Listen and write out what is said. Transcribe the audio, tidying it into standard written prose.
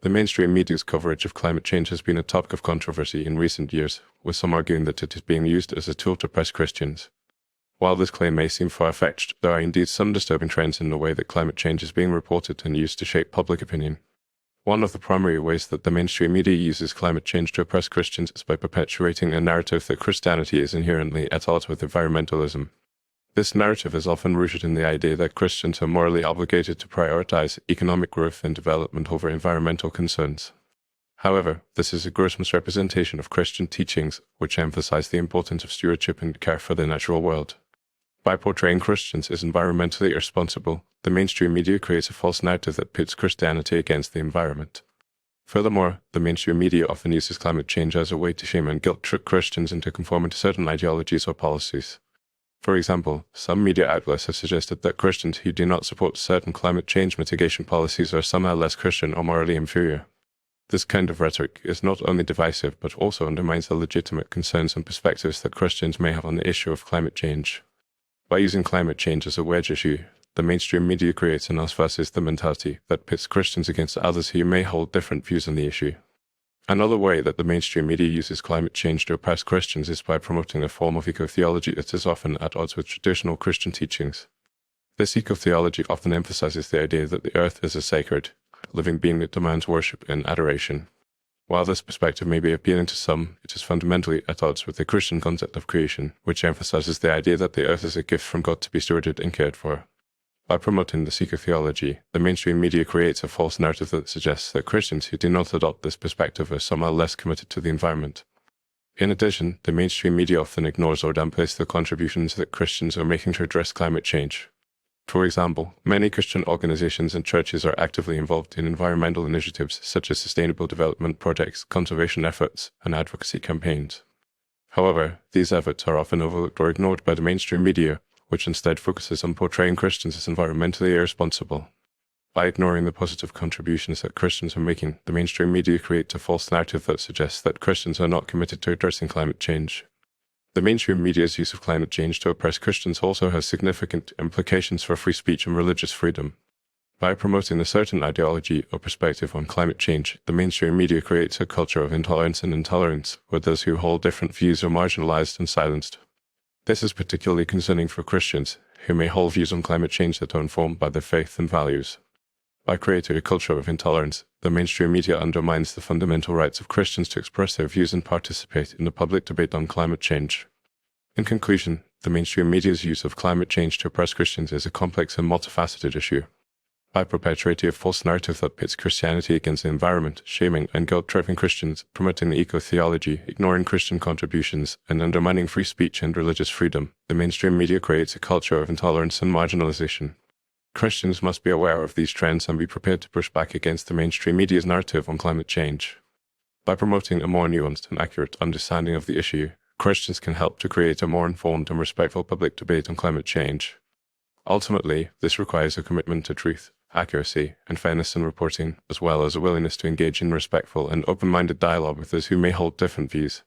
The mainstream media's coverage of climate change has been a topic of controversy in recent years, with some arguing that it is being used as a tool to oppress Christians. While this claim may seem far-fetched, there are indeed some disturbing trends in the way that climate change is being reported and used to shape public opinion. One of the primary ways that the mainstream media uses climate change to oppress Christians is by perpetuating a narrative that Christianity is inherently at odds with environmentalism. This narrative is often rooted in the idea that Christians are morally obligated to prioritize economic growth and development over environmental concerns. However, this is a gross misrepresentation of Christian teachings, which emphasize the importance of stewardship and care for the natural world. By portraying Christians as environmentally irresponsible, the mainstream media creates a false narrative that pits Christianity against the environment. Furthermore, the mainstream media often uses climate change as a way to shame and guilt-trip Christians into conforming to certain ideologies or policies. For example, some media outlets have suggested that Christians who do not support certain climate change mitigation policies are somehow less Christian or morally inferior. This kind of rhetoric is not only divisive but also undermines the legitimate concerns and perspectives that Christians may have on the issue of climate change. By using climate change as a wedge issue, the mainstream media creates an us versus them mentality that pits Christians against others who may hold different views on the issue. Another way that the mainstream media uses climate change to oppress Christians is by promoting a form of eco-theology that is often at odds with traditional Christian teachings. This eco-theology often emphasizes the idea that the earth is a sacred, living being that demands worship and adoration. While this perspective may be appealing to some, it is fundamentally at odds with the Christian concept of creation, which emphasizes the idea that the earth is a gift from God to be stewarded and cared for. By promoting this eco-theology, the mainstream media creates a false narrative that suggests that Christians who do not adopt this perspective are somehow less committed to the environment. In addition, the mainstream media often ignores or downplays the contributions that Christians are making to address climate change. For example, many Christian organizations and churches are actively involved in environmental initiatives such as sustainable development projects, conservation efforts, and advocacy campaigns. However, these efforts are often overlooked or ignored by the mainstream media, which instead focuses on portraying Christians as environmentally irresponsible. By ignoring the positive contributions that Christians are making, the mainstream media creates a false narrative that suggests that Christians are not committed to addressing climate change. The mainstream media's use of climate change to oppress Christians also has significant implications for free speech and religious freedom. By promoting a certain ideology or perspective on climate change, the mainstream media creates a culture of intolerance and intolerance, where those who hold different views are marginalized and silenced. This is particularly concerning for Christians, who may hold views on climate change that are informed by their faith and values. By creating a culture of intolerance, the mainstream media undermines the fundamental rights of Christians to express their views and participate in the public debate on climate change. In conclusion, the mainstream media's use of climate change to oppress Christians is a complex and multifaceted issue. By perpetuating a false narrative that pits Christianity against the environment, shaming and guilt-tripping Christians, promoting eco-theology, ignoring Christian contributions, and undermining free speech and religious freedom, the mainstream media creates a culture of intolerance and marginalization. Christians must be aware of these trends and be prepared to push back against the mainstream media's narrative on climate change. By promoting a more nuanced and accurate understanding of the issue, Christians can help to create a more informed and respectful public debate on climate change. Ultimately, this requires a commitment to truth, accuracy, and fairness in reporting, as well as a willingness to engage in respectful and open-minded dialogue with those who may hold different views.